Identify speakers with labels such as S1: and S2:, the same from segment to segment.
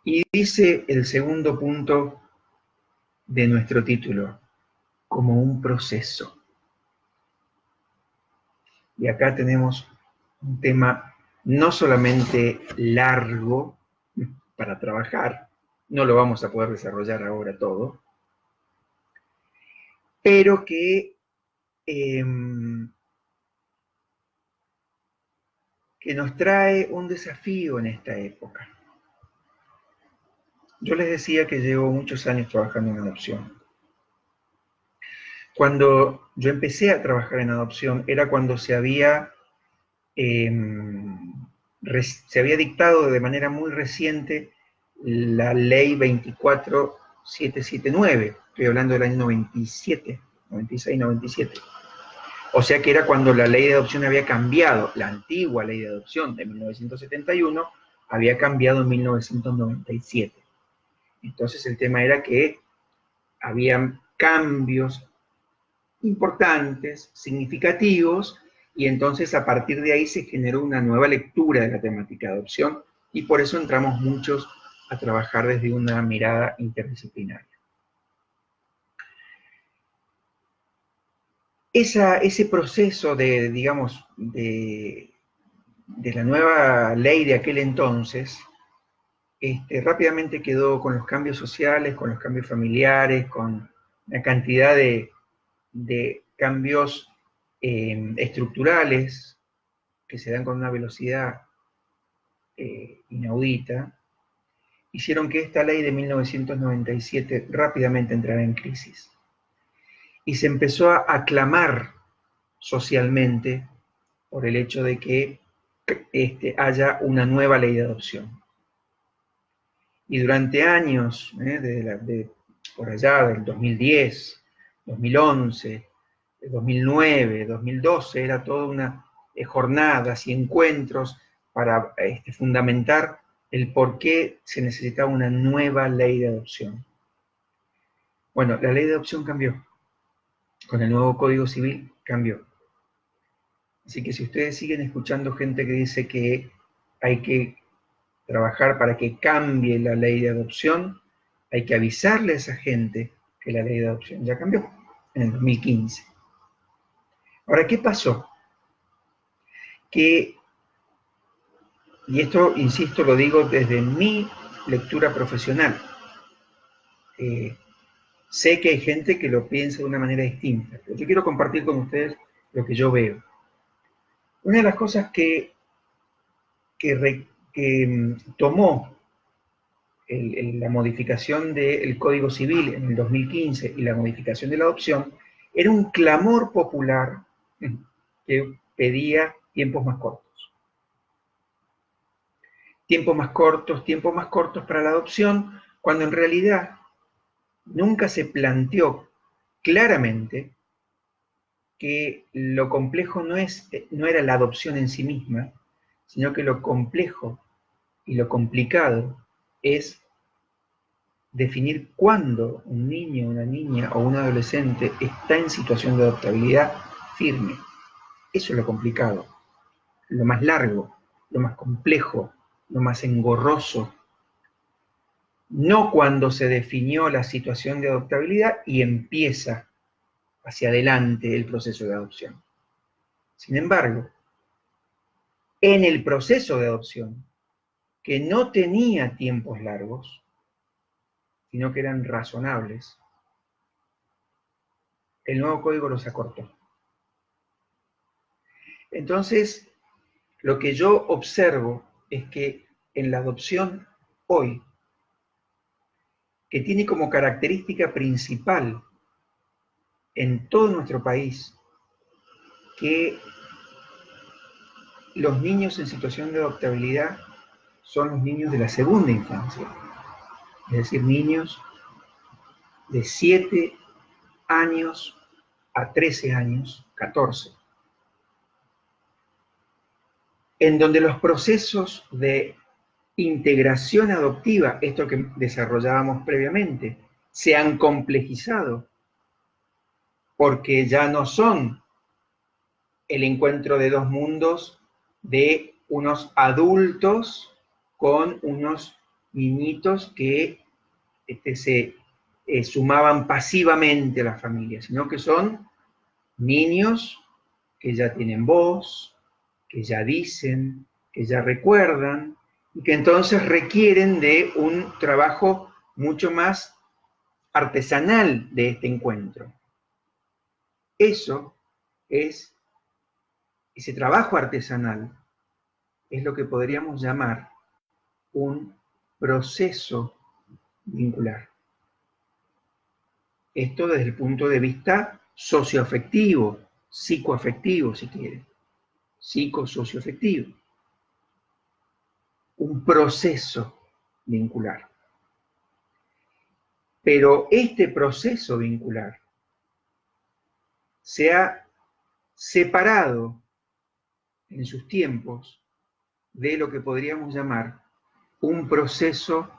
S1: Y dice el segundo punto de nuestro título, como un proceso. Y acá tenemos un tema no solamente largo para trabajar, no lo vamos a poder desarrollar ahora todo, pero que nos trae un desafío en esta época. Yo les decía que llevo muchos años trabajando en adopción. Cuando yo empecé a trabajar en adopción era cuando se había dictado de manera muy reciente la ley 24779, estoy hablando del año 97, 96, 97. O sea que era cuando la ley de adopción había cambiado, la antigua ley de adopción de 1971 había cambiado en 1997. Entonces el tema era que había cambios importantes, significativos, y entonces a partir de ahí se generó una nueva lectura de la temática de adopción y por eso entramos muchos a trabajar desde una mirada interdisciplinaria. Ese proceso de, digamos, de la nueva ley de aquel entonces, rápidamente quedó con los cambios sociales, con los cambios familiares, con una cantidad de cambios estructurales que se dan con una velocidad inaudita, hicieron que esta ley de 1997 rápidamente entrara en crisis. Y se empezó a aclamar socialmente por el hecho de que haya una nueva ley de adopción. Y durante años, por allá del 2010, 2011, 2009, 2012, era toda una jornadas y encuentros para fundamentar el por qué se necesitaba una nueva ley de adopción. Bueno, la ley de adopción cambió. Con el nuevo Código Civil cambió. Así que si ustedes siguen escuchando gente que dice que hay que trabajar para que cambie la ley de adopción, hay que avisarle a esa gente que la ley de adopción ya cambió en el 2015. Ahora, ¿qué pasó? Que, y esto, insisto, lo digo desde mi lectura profesional, sé que hay gente que lo piensa de una manera distinta, pero yo quiero compartir con ustedes lo que yo veo. Una de las cosas que tomó la modificación del Código Civil en el 2015 y la modificación de la adopción era un clamor popular que pedía tiempos más cortos. Tiempos más cortos para la adopción, cuando en realidad nunca se planteó claramente que lo complejo no era la adopción en sí misma, sino que lo complejo y lo complicado es definir cuándo un niño, una niña o un adolescente está en situación de adoptabilidad firme. Eso es lo complicado, lo más largo, lo más complejo, lo más engorroso. No cuando se definió la situación de adoptabilidad y empieza hacia adelante el proceso de adopción. Sin embargo, en el proceso de adopción, que no tenía tiempos largos, sino que eran razonables, el nuevo código los acortó. Entonces, lo que yo observo es que en la adopción hoy, que tiene como característica principal en todo nuestro país que los niños en situación de adoptabilidad son los niños de la segunda infancia, es decir, niños de 7 años a 13 años, 14, en donde los procesos de integración adoptiva, esto que desarrollábamos previamente, se han complejizado porque ya no son el encuentro de dos mundos de unos adultos con unos niñitos que se sumaban pasivamente a la familia, sino que son niños que ya tienen voz, que ya dicen, que ya recuerdan, y que entonces requieren de un trabajo mucho más artesanal de este encuentro. Eso es, ese trabajo artesanal es lo que podríamos llamar un proceso vincular. Esto desde el punto de vista socioafectivo, psicoafectivo, si quiere, psicosocioafectivo. Un proceso vincular. Pero este proceso vincular se ha separado en sus tiempos de lo que podríamos llamar un proceso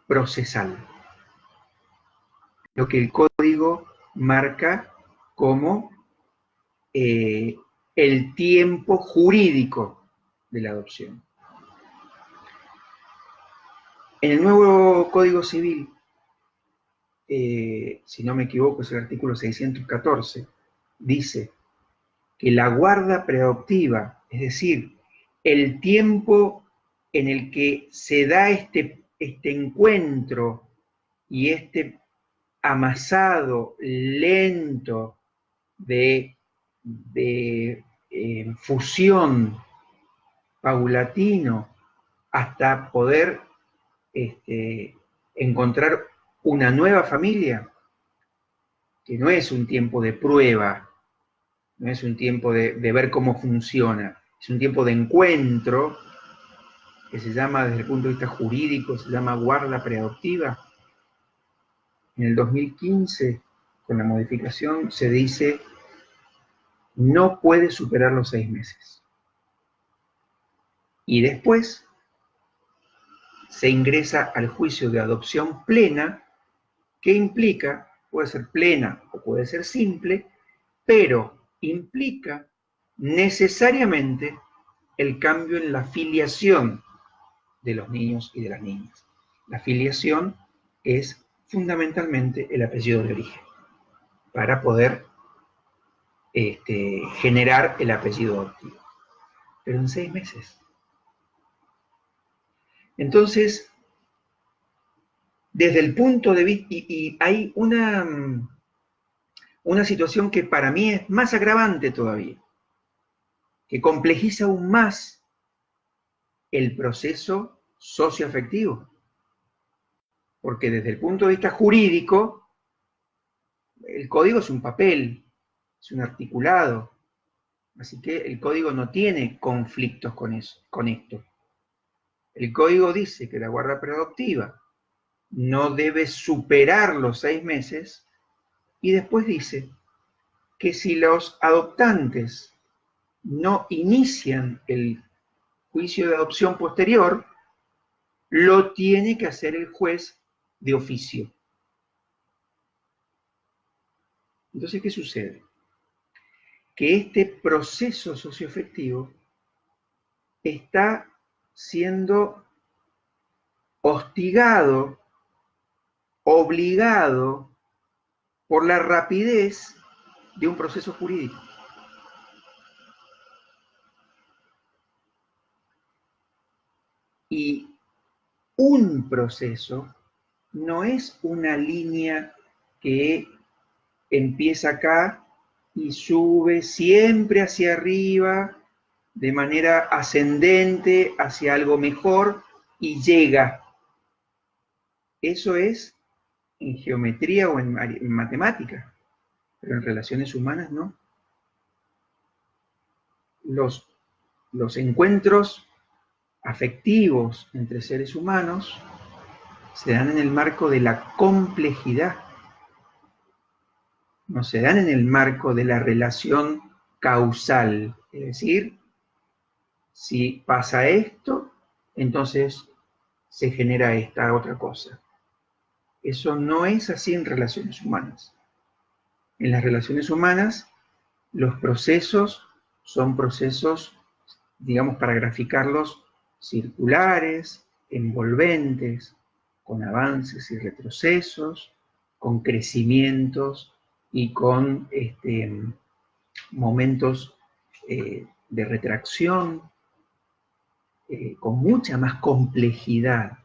S1: procesal, lo que el código marca como el tiempo jurídico de la adopción. En el nuevo Código Civil, si no me equivoco, es el artículo 614, dice que la guarda preadoptiva, es decir, el tiempo en el que se da este encuentro y este amasado lento de fusión paulatino hasta poder encontrar una nueva familia, que no es un tiempo de prueba, no es un tiempo de ver cómo funciona, es un tiempo de encuentro, que se llama, desde el punto de vista jurídico, se llama guarda preadoptiva. En el 2015, con la modificación, se dice no puede superar los 6 meses. Y después se ingresa al juicio de adopción plena, que implica, puede ser plena o puede ser simple, pero implica necesariamente el cambio en la filiación de los niños y de las niñas. La filiación es fundamentalmente el apellido de origen, para poder generar el apellido adoptivo. Pero en 6 meses. Entonces, desde el punto de vista, y hay una situación que para mí es más agravante todavía, que complejiza aún más el proceso socioafectivo. Porque desde el punto de vista jurídico, el código es un papel, es un articulado, así que el código no tiene conflictos con esto. El código dice que la guarda preadoptiva no debe superar los 6 meses y después dice que si los adoptantes no inician el juicio de adopción posterior, lo tiene que hacer el juez de oficio. Entonces, ¿qué sucede? Que este proceso socioafectivo está siendo hostigado, obligado por la rapidez de un proceso jurídico. Y un proceso no es una línea que empieza acá y sube siempre hacia arriba de manera ascendente hacia algo mejor y llega. Eso es en geometría o en matemática, pero en relaciones humanas no. Los encuentros afectivos entre seres humanos se dan en el marco de la complejidad, no se dan en el marco de la relación causal, es decir, si pasa esto, entonces se genera esta otra cosa. Eso no es así en relaciones humanas. En las relaciones humanas, los procesos son procesos, digamos, para graficarlos, circulares, envolventes, con avances y retrocesos, con crecimientos y con momentos de retracción, con mucha más complejidad.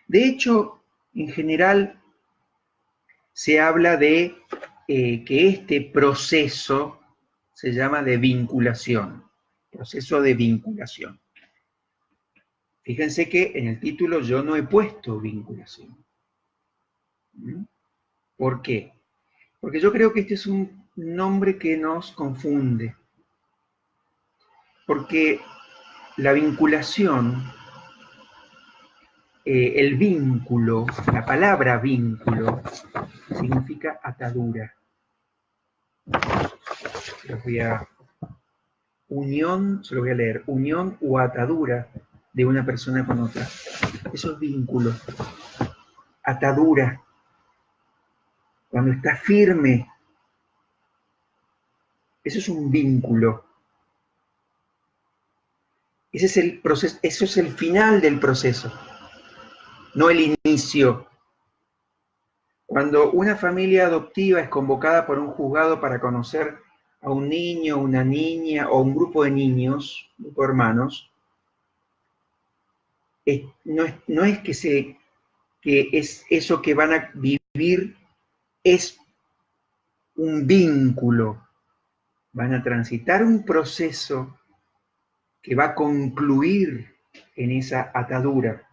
S1: De hecho, en general se habla de que este proceso se llama de vinculación, proceso de vinculación. Fíjense que en el título yo no he puesto vinculación. ¿Por qué? Porque yo creo que este es un nombre que nos confunde. Porque la vinculación, el vínculo, la palabra vínculo, significa atadura. Unión, se lo voy a leer, unión o atadura de una persona con otra. Eso es vínculo. Atadura. Cuando está firme. Eso es un vínculo. Ese es el proceso, eso es el final del proceso, no el inicio. Cuando una familia adoptiva es convocada por un juzgado para conocer a un niño, una niña o un grupo de niños, un grupo de hermanos, no es que es eso que van a vivir, es un vínculo. Van a transitar un proceso que va a concluir en esa atadura.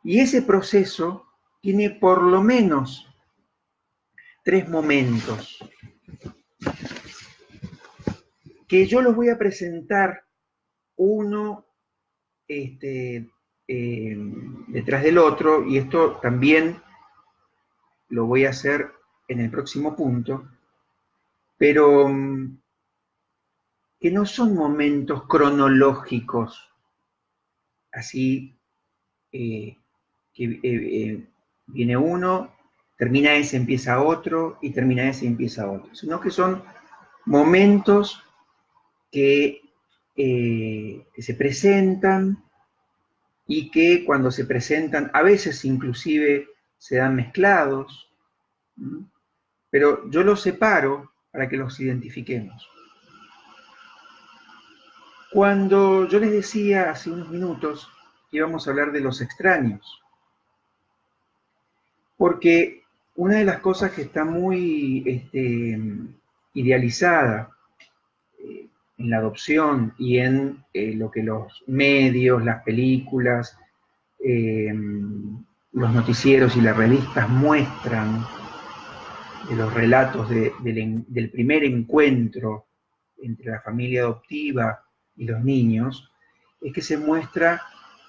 S1: Y ese proceso tiene por lo menos 3 momentos que yo los voy a presentar uno detrás del otro, y esto también lo voy a hacer en el próximo punto, pero que no son momentos cronológicos, así que viene uno, termina ese, empieza otro, y termina ese, empieza otro, sino que son momentos que se presentan y que cuando se presentan, a veces inclusive se dan mezclados, pero yo los separo para que los identifiquemos. Cuando yo les decía hace unos minutos que íbamos a hablar de los extraños, porque una de las cosas que está muy idealizada en la adopción y en lo que los medios, las películas, los noticieros y las revistas muestran de los relatos del primer encuentro entre la familia adoptiva y los niños, es que se muestra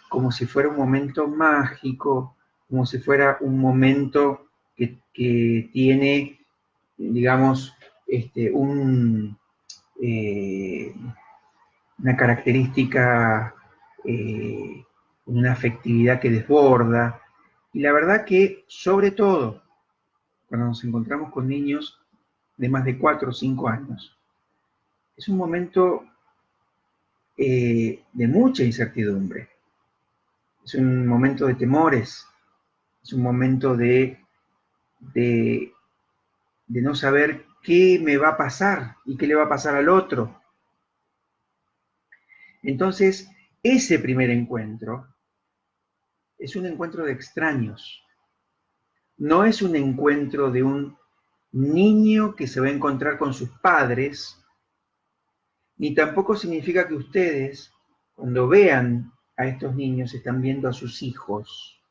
S1: como si fuera un momento mágico, como si fuera un momento que tiene, digamos, una característica, una afectividad que desborda. Y la verdad que, sobre todo, cuando nos encontramos con niños de más de 4 o 5 años, es un momento de mucha incertidumbre. Es un momento de temores, es un momento de no saber qué me va a pasar y qué le va a pasar al otro. Entonces, ese primer encuentro es un encuentro de extraños. No es un encuentro de un niño que se va a encontrar con sus padres, ni tampoco significa que ustedes, cuando vean a estos niños, están viendo a sus hijos.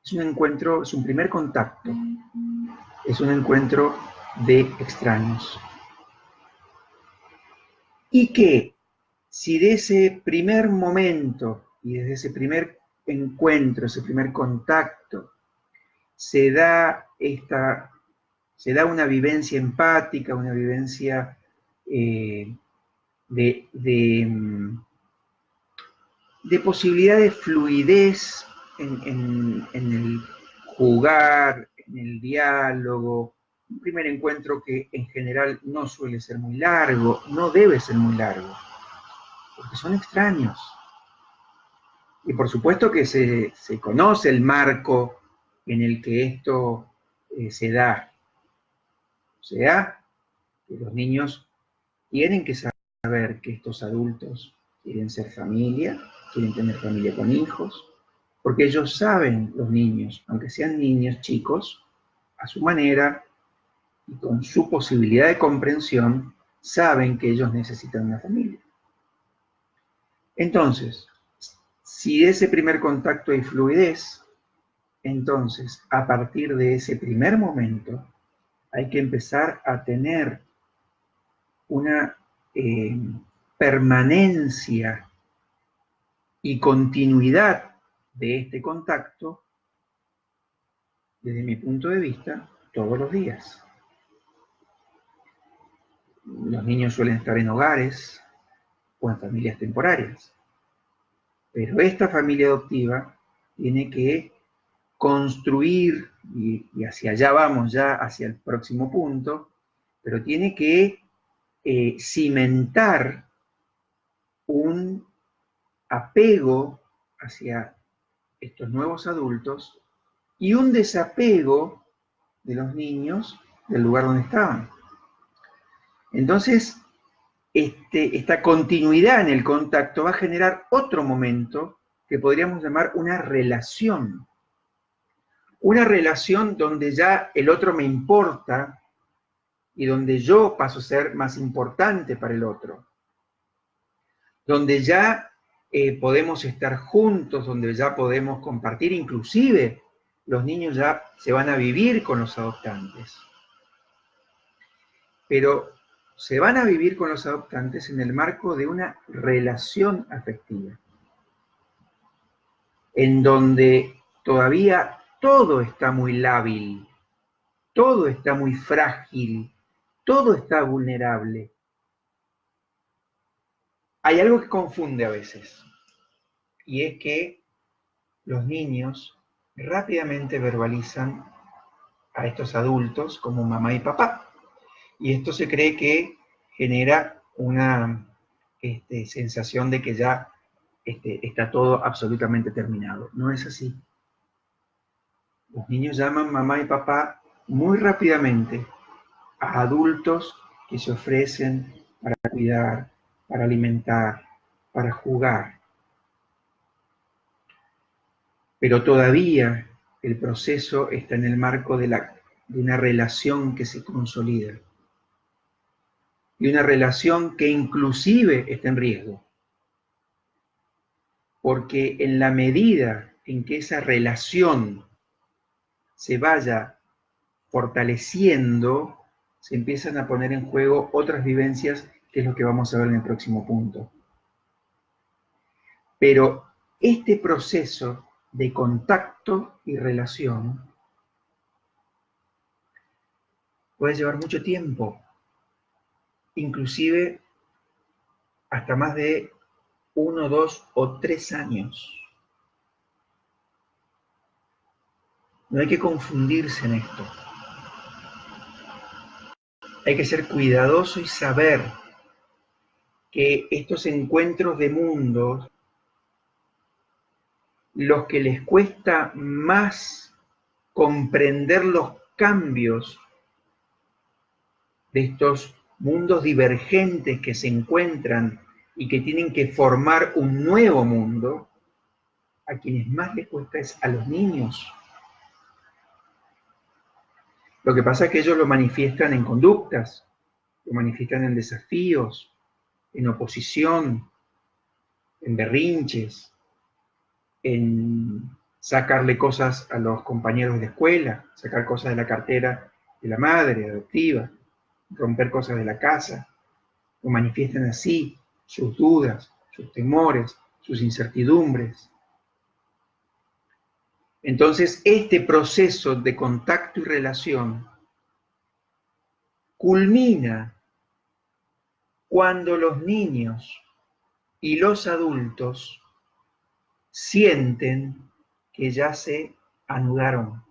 S1: Es un encuentro, es un primer contacto, es un encuentro de extraños. Y que si de ese primer momento y desde ese primer encuentro, ese primer contacto, se da una vivencia empática, una vivencia de posibilidad de fluidez en el jugar, en el diálogo, Un primer encuentro que en general no suele ser muy largo, no debe ser muy largo, porque son extraños. Y por supuesto que se conoce el marco en el que esto se da. O sea, que los niños tienen que saber que estos adultos quieren ser familia, quieren tener familia con hijos, porque ellos saben, los niños, aunque sean niños chicos, a su manera y con su posibilidad de comprensión, saben que ellos necesitan una familia. Entonces, si de ese primer contacto hay fluidez, entonces, a partir de ese primer momento, hay que empezar a tener una permanencia y continuidad de este contacto, desde mi punto de vista, todos los días. Los niños suelen estar en hogares o en familias temporarias, pero esta familia adoptiva tiene que construir, y hacia allá vamos ya, hacia el próximo punto, pero tiene que cimentar un apego hacia estos nuevos adultos y un desapego de los niños del lugar donde estaban. Entonces, esta continuidad en el contacto va a generar otro momento que podríamos llamar una relación. Una relación donde ya el otro me importa y donde yo paso a ser más importante para el otro. Donde ya podemos estar juntos, donde ya podemos compartir, inclusive los niños ya se van a vivir con los adoptantes. Pero se van a vivir con los adoptantes en el marco de una relación afectiva, en donde todavía todo está muy lábil, todo está muy frágil, todo está vulnerable. Hay algo que confunde a veces, y es que los niños rápidamente verbalizan a estos adultos como mamá y papá. Y esto se cree que genera una sensación de que ya está todo absolutamente terminado. No es así. Los niños llaman mamá y papá muy rápidamente a adultos que se ofrecen para cuidar, para alimentar, para jugar. Pero todavía el proceso está en el marco de una relación que se consolida. Y una relación que inclusive está en riesgo. Porque en la medida en que esa relación se vaya fortaleciendo, se empiezan a poner en juego otras vivencias, que es lo que vamos a ver en el próximo punto. Pero este proceso de contacto y relación puede llevar mucho tiempo, inclusive hasta más de 1, 2 o 3 años. No hay que confundirse en esto. Hay que ser cuidadoso y saber que estos encuentros de mundos, los que les cuesta más comprender los cambios de estos mundos divergentes que se encuentran y que tienen que formar un nuevo mundo, a quienes más les cuesta es a los niños. Lo que pasa es que ellos lo manifiestan en conductas, lo manifiestan en desafíos, en oposición, en berrinches, en sacarle cosas a los compañeros de escuela, sacar cosas de la cartera de la madre adoptiva, romper cosas de la casa. Lo manifiestan así, sus dudas, sus temores, sus incertidumbres. Entonces, este proceso de contacto y relación culmina cuando los niños y los adultos sienten que ya se anudaron,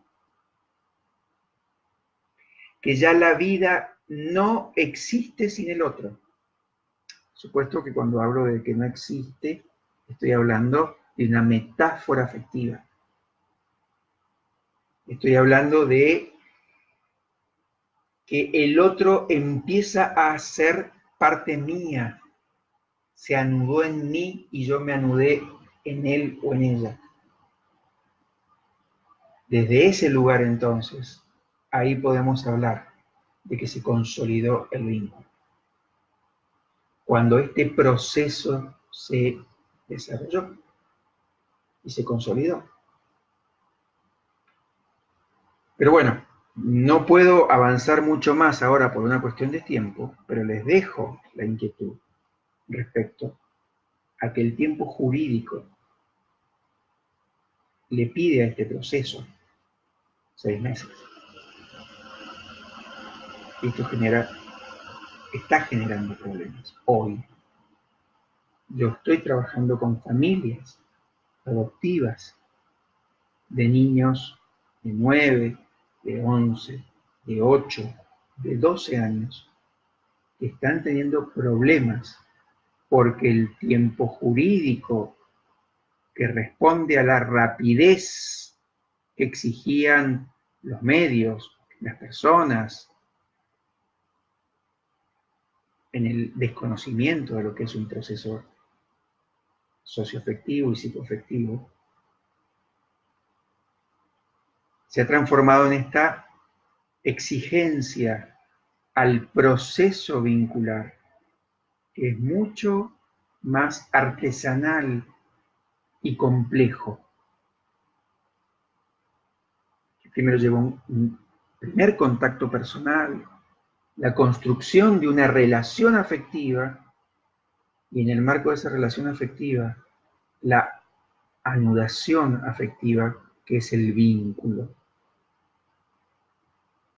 S1: que ya la vida no existe sin el otro. Por supuesto que cuando hablo de que no existe, estoy hablando de una metáfora afectiva. Estoy hablando de que el otro empieza a ser parte mía, se anudó en mí y yo me anudé en él o en ella. Desde ese lugar entonces, ahí podemos hablar de que se consolidó el vínculo. Cuando este proceso se desarrolló y se consolidó. Pero bueno, no puedo avanzar mucho más ahora por una cuestión de tiempo, pero les dejo la inquietud respecto a que el tiempo jurídico le pide a este proceso 6 meses. Y esto está generando problemas hoy. Yo estoy trabajando con familias adoptivas de niños de 9, de 11, de 8, de 12 años que están teniendo problemas porque el tiempo jurídico que responde a la rapidez que exigían los medios, las personas, en el desconocimiento de lo que es un proceso socioafectivo y psicoafectivo, se ha transformado en esta exigencia al proceso vincular, que es mucho más artesanal y complejo. Primero lleva un primer contacto personal, la construcción de una relación afectiva, y en el marco de esa relación afectiva, la anudación afectiva, que es el vínculo.